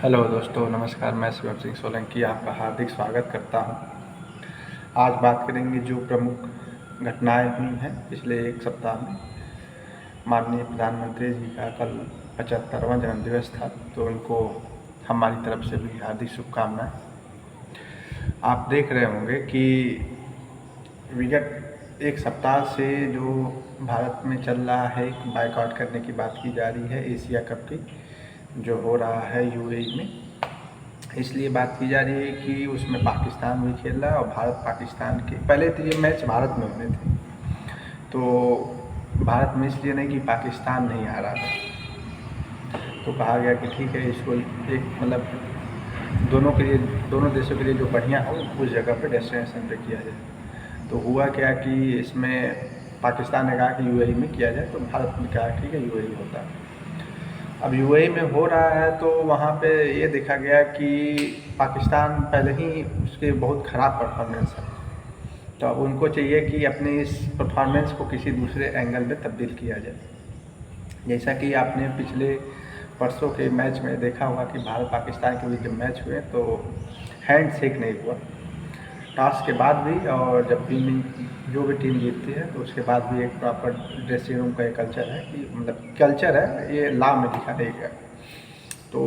Hello दोस्तों, नमस्कार। मैं शिवम सिंह सोलंकी आपका हार्दिक स्वागत करता हूं। आज बात करेंगे जो प्रमुख घटनाएं हुई हैं पिछले एक सप्ताह में। माननीय प्रधानमंत्री जी का कल 75वां जन्मदिवस था, तो उनको हमारी तरफ से भी हार्दिक शुभकामनाएं। आप देख रहे होंगे कि विगत एक सप्ताह से जो भारत में चल रहा है, बायकॉट करने की बात की जा रही है एशिया कप की, जो हो रहा है यूएई में। इसलिए बात की जा रही है कि उसमें पाकिस्तान भी खेल रहा है और भारत पाकिस्तान के पहले तो ये मैच भारत में होने थे, तो भारत में इसलिए नहीं कि पाकिस्तान नहीं आ रहा था, तो कहा गया कि ठीक है, इसको एक मतलब दोनों के लिए, दोनों देशों के लिए जो बढ़िया हो उस जगह पे डेस्टिनेशन पे किया जाए। तो हुआ क्या कि इसमें पाकिस्तान ने कहा कि यूएई में किया जाए, तो भारत ने कहा ठीक है यूएई होता है। अब यूएई में हो रहा है तो वहाँ पे ये देखा गया कि पाकिस्तान पहले ही उसके बहुत ख़राब परफॉर्मेंस है, तो अब उनको चाहिए कि अपने इस परफॉर्मेंस को किसी दूसरे एंगल में तब्दील किया जाए। जैसा कि आपने पिछले परसों के मैच में देखा होगा कि भारत पाकिस्तान के बीच जब मैच हुए तो हैंड शेक नहीं हुआ टॉस के बाद भी, और जब जो भी टीम जीतती है तो उसके बाद भी एक प्रॉपर ड्रेसिंग रूम का एक कल्चर है कि मतलब कल्चर है, ये लॉ में लिखा रहेगा। तो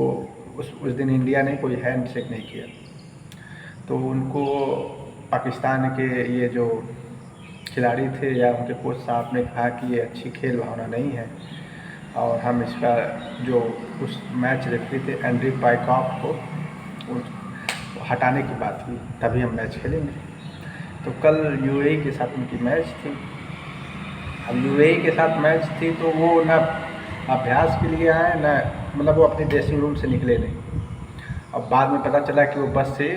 उस दिन इंडिया ने कोई हैंड शेक नहीं किया, तो उनको पाकिस्तान के ये जो खिलाड़ी थे या उनके कोच साहब ने कहा कि ये अच्छी खेल भावना नहीं है, और हम इसका जो उस मैच रेफरी थे एंड्री पाइकॉफ को हटाने की बात की, तभी हम मैच खेलेंगे। तो कल यूएई के साथ उनकी मैच थी। अब यूएई के साथ मैच थी तो वो ना अभ्यास के लिए आए, ना मतलब वो अपने ड्रेसिंग रूम से निकले नहीं। अब बाद में पता चला कि वो बस से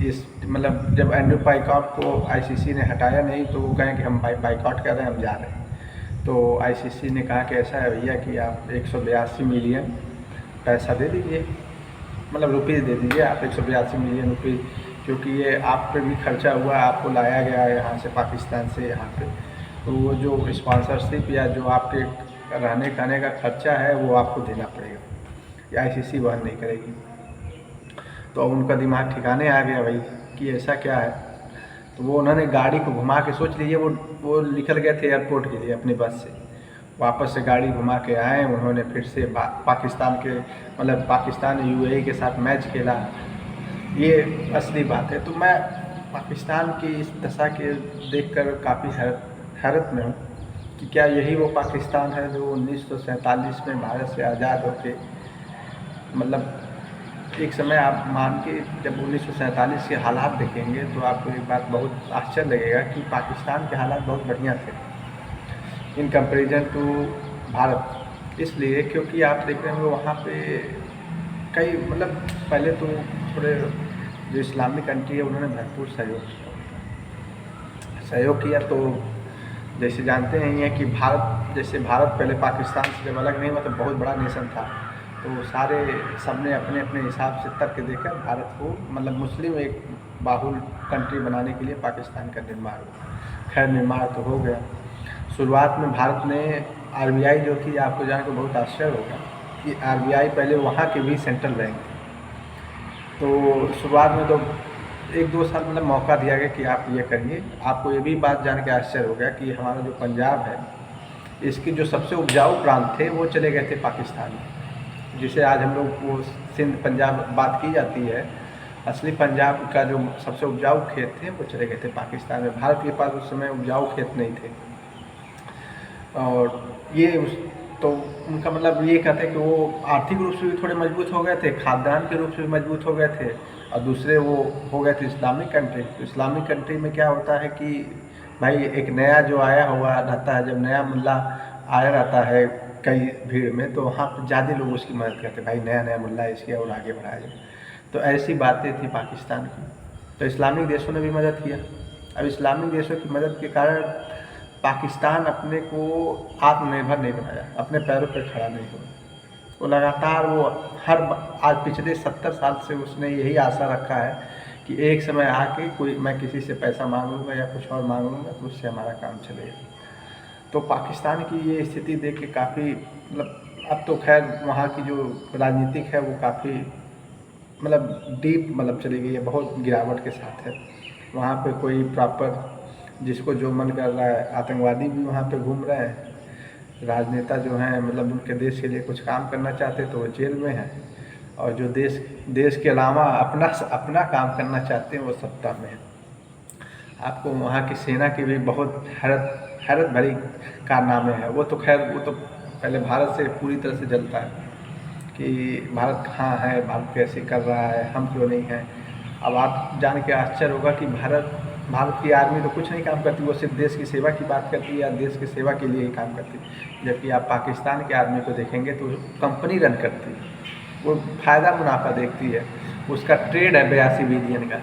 इस मतलब जब एंड्रू पाइकॉट को आईसीसी ने हटाया नहीं, तो वो कहें कि हम बाइकआउट कर रहे हैं, हम जा रहे हैं। तो आईसीसी ने कहा कि ऐसा है भैया कि आप 182 मिलियन पैसा दे दीजिए, मतलब रुपीज़ दे दीजिए आप 182 मिलियन रुपीज़, क्योंकि ये आप पे भी खर्चा हुआ, आपको लाया गया है यहाँ से पाकिस्तान से यहाँ पे, तो वो जो स्पॉन्सरशिप या जो आपके रहने खाने का खर्चा है वो आपको देना पड़ेगा, या आईसीसी वहन नहीं करेगी। तो अब उनका दिमाग ठिकाने आ गया भाई कि ऐसा क्या है। तो वो उन्होंने गाड़ी को घुमा के, सोच लीजिए वो निकल गए थे एयरपोर्ट के लिए अपनी बस से, वापस से गाड़ी घुमा के आए। उन्होंने फिर से पाकिस्तान के मतलब पाकिस्तान यूएई के साथ मैच खेला। ये असली बात है। तो मैं पाकिस्तान की इस दशा के देखकर काफ़ी हैरत में हूँ कि क्या यही वो पाकिस्तान है जो 1947 में भारत से आज़ाद होके, मतलब एक समय आप मान के जब 1947 के हालात देखेंगे तो आपको एक बात बहुत आश्चर्य लगेगा कि पाकिस्तान के हालात बहुत बढ़िया थे इन कंपैरिजन टू भारत। इसलिए क्योंकि आप देख रहे होंगे वहाँ पे कई मतलब पहले तो थोड़े जो इस्लामिक कंट्री है उन्होंने भरपूर सहयोग किया। तो जैसे जानते हैं कि भारत पहले पाकिस्तान से जब अलग नहीं हुआ तो बहुत बड़ा नेशन था, तो सारे सबने अपने अपने हिसाब से तर्क देकर भारत को मतलब मुस्लिम एक बाहुल कंट्री बनाने के लिए पाकिस्तान का निर्माण हुआ। खैर निर्माण तो हो गया। शुरुआत में भारत ने आरबीआई जो थी, आपको जान के बहुत आश्चर्य होगा कि आरबीआई पहले वहाँ के भी सेंट्रल बैंक थे। तो शुरुआत में तो 1-2 साल मतलब मौका दिया गया कि आप ये करिए। आपको ये भी बात जान के आश्चर्य हो गया कि हमारा जो पंजाब है, इसकी जो सबसे उपजाऊ प्रांत थे वो चले गए थे पाकिस्तान में, जिसे आज हम लोग वो सिंध पंजाब बात की जाती है। असली पंजाब का जो सबसे उपजाऊ खेत थे वो चले गए थे पाकिस्तान में। भारत के पास उस समय उपजाऊ खेत नहीं थे, और ये तो उनका मतलब ये कहते हैं कि वो आर्थिक रूप से भी थोड़े मजबूत हो गए थे, खाद्यान्न के रूप से भी मजबूत हो गए थे, और दूसरे वो हो गए थे इस्लामिक कंट्री। तो इस्लामिक कंट्री में क्या होता है कि भाई एक नया जो आया हुआ रहता है, जब नया मुल्ला आया रहता है कई भीड़ में, तो वहाँ पर ज़्यादा लोग उसकी मदद करते हैं, भाई नया नया मुल्ला है इसकी और आगे बढ़ाया जाए। तो ऐसी बातें थी पाकिस्तान की। तो इस्लामिक देशों ने भी मदद किया। अब इस्लामिक देशों की मदद के कारण पाकिस्तान अपने को आत्मनिर्भर नहीं बनाया, अपने पैरों पर खड़ा नहीं हुआ। वो लगातार वो आज पिछले 70 साल से उसने यही आशा रखा है कि एक समय आके कोई मैं किसी से पैसा मांग लूँगा या कुछ और मांग लूँगा तो उससे हमारा काम चलेगा। तो पाकिस्तान की ये स्थिति देख के काफ़ी मतलब अब तो खैर वहाँ की जो राजनीतिक है वो काफ़ी मतलब डीप मतलब चली गई है, बहुत गिरावट के साथ है। वहाँ पे कोई प्रॉपर जिसको जो मन कर रहा है, आतंकवादी भी वहाँ पे घूम रहे हैं, राजनेता जो हैं मतलब उनके देश के लिए कुछ काम करना चाहते तो वो जेल में हैं, और जो देश देश के अलावा अपना अपना काम करना चाहते हैं वो सत्ता में हैं। आपको वहाँ की सेना की भी बहुत हैरत हैरत भरी कारनामे हैं। वो तो खैर वो तो पहले भारत से पूरी तरह से जलता है कि भारत कहाँ है, भारत कैसे कर रहा है, हम क्यों नहीं हैं। अब आप जान के आश्चर्य होगा कि भारत की आर्मी तो कुछ नहीं काम करती, वो सिर्फ देश की सेवा की बात करती है या देश की सेवा के लिए ही काम करती है। जबकि आप पाकिस्तान की आर्मी को देखेंगे तो कंपनी रन करती है, वो फ़ायदा मुनाफा देखती है, उसका ट्रेड है 82 बिलियन का।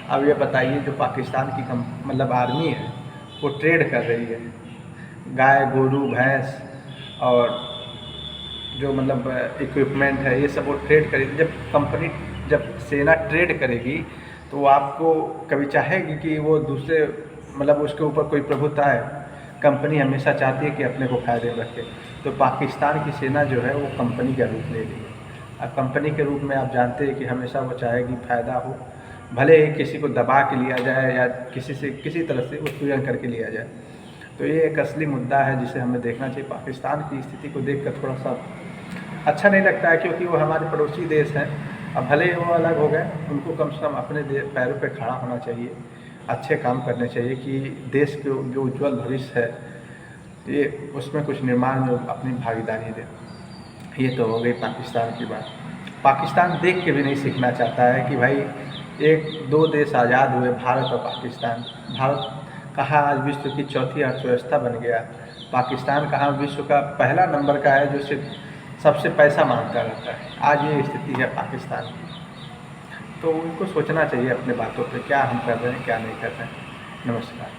अब ये बताइए जो पाकिस्तान की मतलब आर्मी है वो ट्रेड कर रही है, गाय गोरू भैंस और जो मतलब इक्विपमेंट है ये सब वो ट्रेड करेगी। जब सेना ट्रेड करेगी तो वो आपको कभी चाहेगी कि वो दूसरे मतलब उसके ऊपर कोई प्रभुता है। कंपनी हमेशा चाहती है कि अपने को फ़ायदे में रखे। तो पाकिस्तान की सेना जो है वो कंपनी का रूप ले रही है। अब कंपनी के रूप में आप जानते हैं कि हमेशा वो चाहेगी फ़ायदा हो, भले ही किसी को दबा के लिया जाए या किसी तरह से उत्पीड़न करके लिया जाए। तो ये एक असली मुद्दा है जिसे हमें देखना चाहिए। पाकिस्तान की स्थिति को देखकर थोड़ा सा अच्छा नहीं लगता है, क्योंकि वो हमारे पड़ोसी देश हैं। अब भले ही वो अलग हो गए, उनको कम से कम अपने पैरों पे खड़ा होना चाहिए, अच्छे काम करने चाहिए कि देश के जो उज्जवल भविष्य है ये उसमें कुछ निर्माण में अपनी भागीदारी दें। ये तो हो गई पाकिस्तान की बात। पाकिस्तान देख के भी नहीं सीखना चाहता है कि भाई एक दो देश आज़ाद हुए, भारत और पाकिस्तान। भारत कहाँ आज विश्व की चौथी अर्थव्यवस्था बन गया, पाकिस्तान कहाँ विश्व का पहला नंबर का है जो सिर्फ सबसे पैसा मांगता रहता है। आज ये स्थिति है पाकिस्तान की। तो उनको सोचना चाहिए अपने बातों पे, क्या हम कर रहे हैं क्या नहीं कर रहे हैं। नमस्कार।